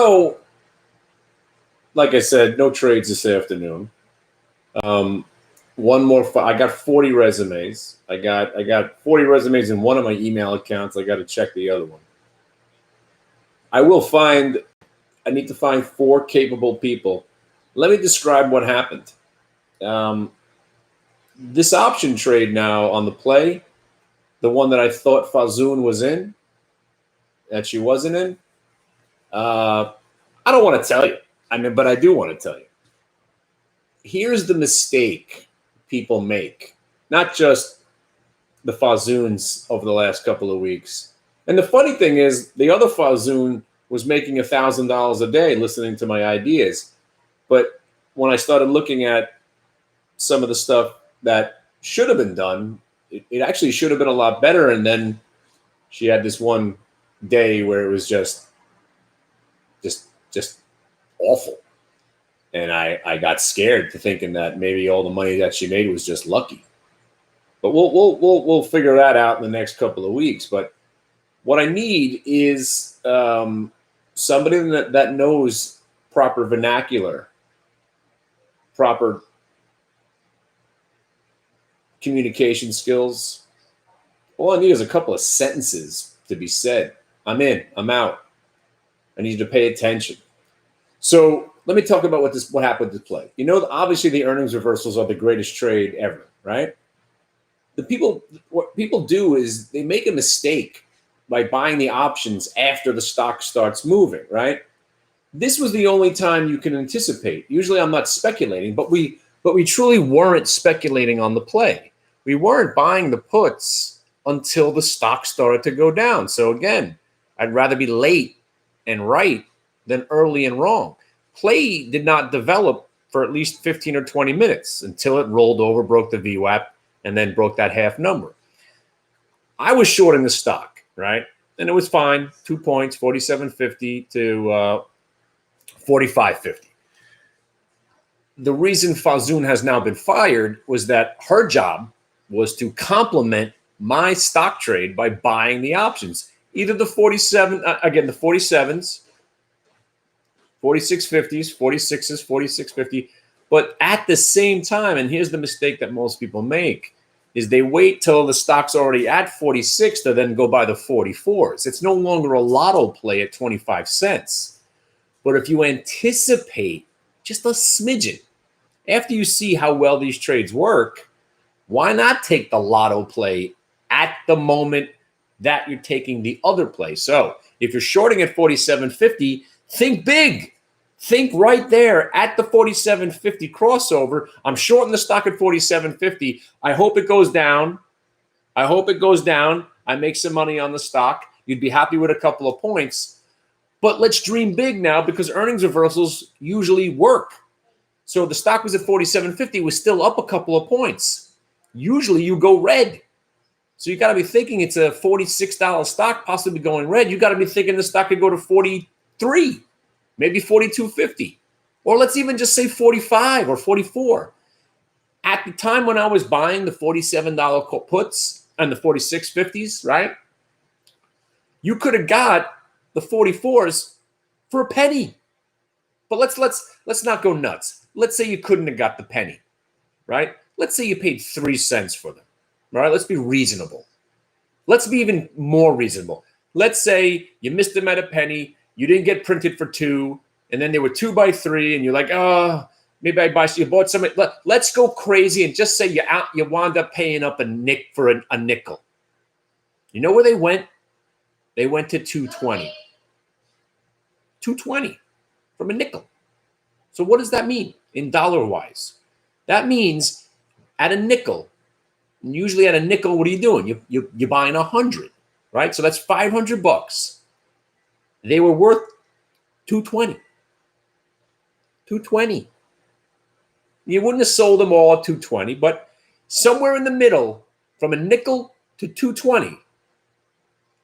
So, like I said, no trades this afternoon. One more. I got 40 resumes. I got 40 resumes in one of my email accounts. I got to check the other one. I need to find 4 capable people. Let me describe what happened. This option trade now on the play, the one that I thought Fazoon was in, that she wasn't in. I don't want to tell you. But I do want to tell you. Here's the mistake people make, not just the Fazoons over the last couple of weeks. And the funny thing is, the other Fazoon was making $1,000 a day listening to my ideas. But when I started looking at some of the stuff that should have been done, it actually should have been a lot better. And then she had this one day where it was just awful. And I got scared to thinking that maybe all the money that she made was just lucky. But we'll figure that out in the next couple of weeks. But what I need is somebody that knows proper vernacular, proper communication skills. All I need is a couple of sentences to be said. I'm in, I'm out. I need you to pay attention. So let me talk about what happened with this play. Obviously the earnings reversals are the greatest trade ever, right? What people do is they make a mistake by buying the options after the stock starts moving, right? This was the only time you can anticipate. Usually I'm not speculating, but we truly weren't speculating on the play. We weren't buying the puts until the stock started to go down. So again, I'd rather be late and right than early and wrong. Play did not develop for at least 15 or 20 minutes until it rolled over, broke the VWAP, and then broke that half number. I was shorting the stock, right? And it was fine. 2 points, 47.50 to 45.50. The reason Fazoon has now been fired was that her job was to complement my stock trade by buying the options. Either the 47, again, the 47s, 46.50s, 46s, 46.50. But at the same time, and here's the mistake that most people make, is they wait till the stock's already at 46 to then go buy the 44s. It's no longer a lotto play at 25 cents. But if you anticipate just a smidgen, after you see how well these trades work, why not take the lotto play at the moment that you're taking the other play? So if you're shorting at 47.50, think big. Think right there at the 47.50 crossover. I'm shorting the stock at 47.50. I hope it goes down. I make some money on the stock. You'd be happy with a couple of points. But let's dream big now, because earnings reversals usually work. So the stock was at 47.50, was still up a couple of points. Usually you go red. So you got to be thinking it's a $46 stock possibly going red. You got to be thinking the stock could go to 43, maybe 42.50. Or let's even just say 45 or 44. At the time when I was buying the $47 puts and the 46.50s, right? You could have got the 44s for a penny. But let's not go nuts. Let's say you couldn't have got the penny, right? Let's say you paid 3 cents for them. All right, let's be reasonable. Let's be even more reasonable. Let's say you missed them at a penny, you didn't get printed for 2, and then they were 2 by 3, and you're like, oh, maybe I buy. So you bought some. Let's go crazy and just say you wound up paying up a nickel. You know where they went? They went to 2.20. 2.20 from a nickel. So what does that mean in dollar-wise? That means at a nickel. And usually at a nickel, what are you doing? You're buying 100, right? So that's $500. They were worth 220. 220. You wouldn't have sold them all at 220, but somewhere in the middle, from a nickel to 220.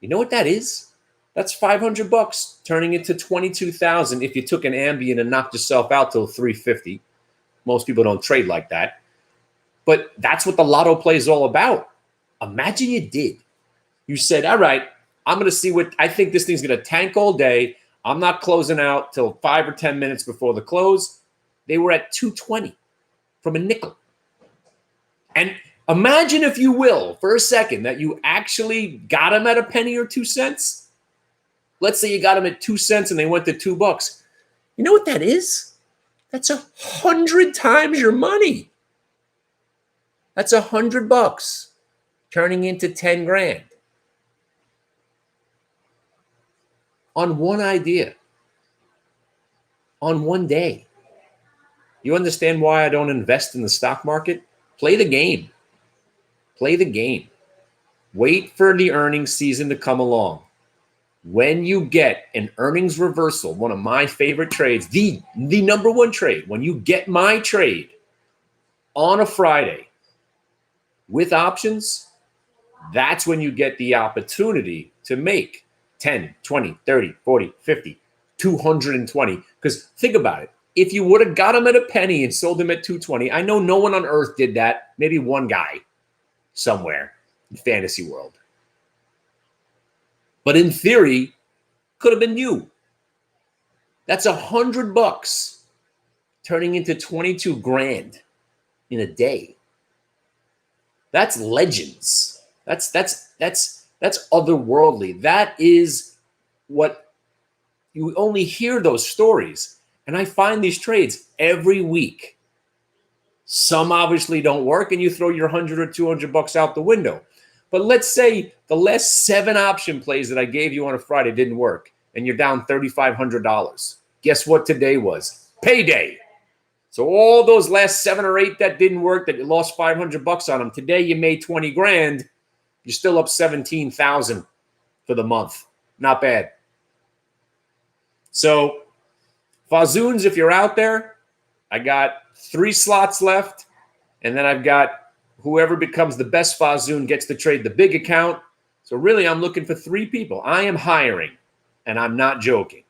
You know what that is? That's $500 turning into $22,000 if you took an Ambien and knocked yourself out till 350. Most people don't trade like that. But that's what the lotto play is all about. Imagine you did. You said, all right, I'm going to see what I think this thing's going to tank all day. I'm not closing out till 5 or 10 minutes before the close. They were at 220 from a nickel. And imagine, if you will, for a second, that you actually got them at a penny or 2 cents. Let's say you got them at 2 cents and they went to $2. You know what that is? That's 100 times your money. That's $100 turning into 10 grand on one idea, on one day. You understand why I don't invest in the stock market? Play the game. Play the game. Wait for the earnings season to come along. When you get an earnings reversal, one of my favorite trades, the number one trade, when you get my trade on a Friday with options, that's when you get the opportunity to make 10, 20, 30, 40, 50, 220. Because think about it. If you would have got them at a penny and sold them at 220, I know no one on earth did that. Maybe one guy somewhere in fantasy world. But in theory, could have been you. That's $100 turning into 22 grand in a day. That's legends. That's otherworldly. That is what you only hear those stories. And I find these trades every week. Some obviously don't work, and you throw your $100 or $200 out the window. But let's say the last 7 option plays that I gave you on a Friday didn't work, and you're down $3,500. Guess what today was? Payday. So all those last 7 or 8 that didn't work, that you lost $500 on them, today you made 20 grand. You're still up 17,000 for the month. Not bad. So Fazoons, if you're out there, I got 3 slots left, and then I've got whoever becomes the best Fazoon gets to trade the big account. So really, I'm looking for 3 people. I am hiring, and I'm not joking.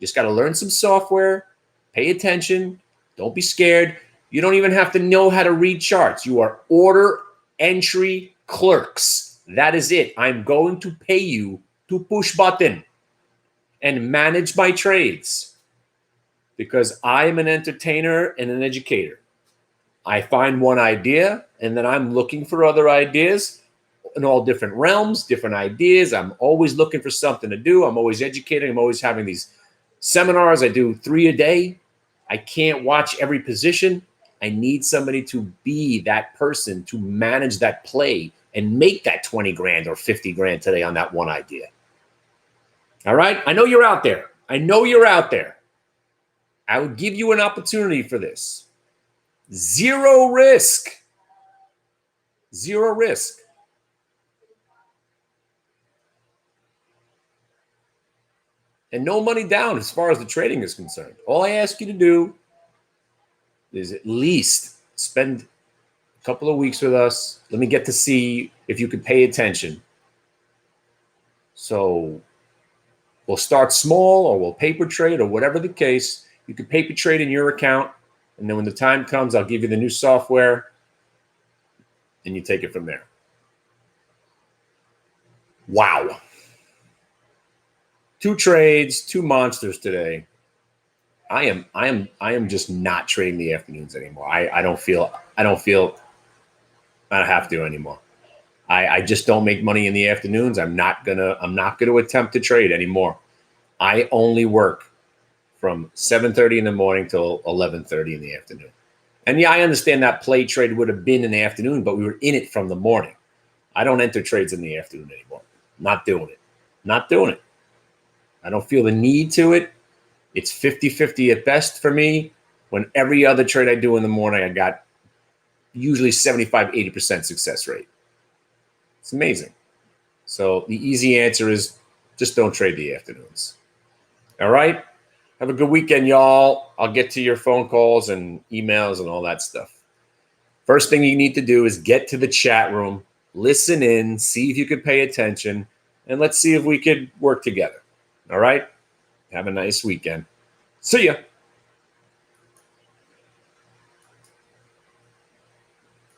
Just got to learn some software, pay attention, don't be scared. You don't even have to know how to read charts. You are order entry clerks. That is it. I'm going to pay you to push button and manage my trades because I am an entertainer and an educator. I find one idea, and then I'm looking for other ideas in all different realms, different ideas. I'm always looking for something to do. I'm always educating. I'm always having these seminars. I do 3 a day. I can't watch every position. I need somebody to be that person to manage that play and make that 20 grand or 50 grand today on that one idea. All right? I know you're out there. I know you're out there. I would give you an opportunity for this. 0 risk. 0 risk. And no money down as far as the trading is concerned. All I ask you to do is at least spend a couple of weeks with us. Let me get to see if you can pay attention. So we'll start small, or we'll paper trade, or whatever the case. You can paper trade in your account. And then when the time comes, I'll give you the new software, and you take it from there. Wow. 2 trades, 2 monsters today. I am just not trading the afternoons anymore. I don't feel I have to anymore. I just don't make money in the afternoons. I'm not gonna attempt to trade anymore. I only work from 7:30 in the morning till 11:30 in the afternoon. And yeah, I understand that play trade would have been in the afternoon, but we were in it from the morning. I don't enter trades in the afternoon anymore. Not doing it. Not doing it. I don't feel the need to it. It's 50-50 at best for me. When every other trade I do in the morning, I got usually 75-80% success rate. It's amazing. So the easy answer is just don't trade the afternoons. All right? Have a good weekend, y'all. I'll get to your phone calls and emails and all that stuff. First thing you need to do is get to the chat room, listen in, see if you could pay attention, and let's see if we could work together. All right? Have a nice weekend. See ya.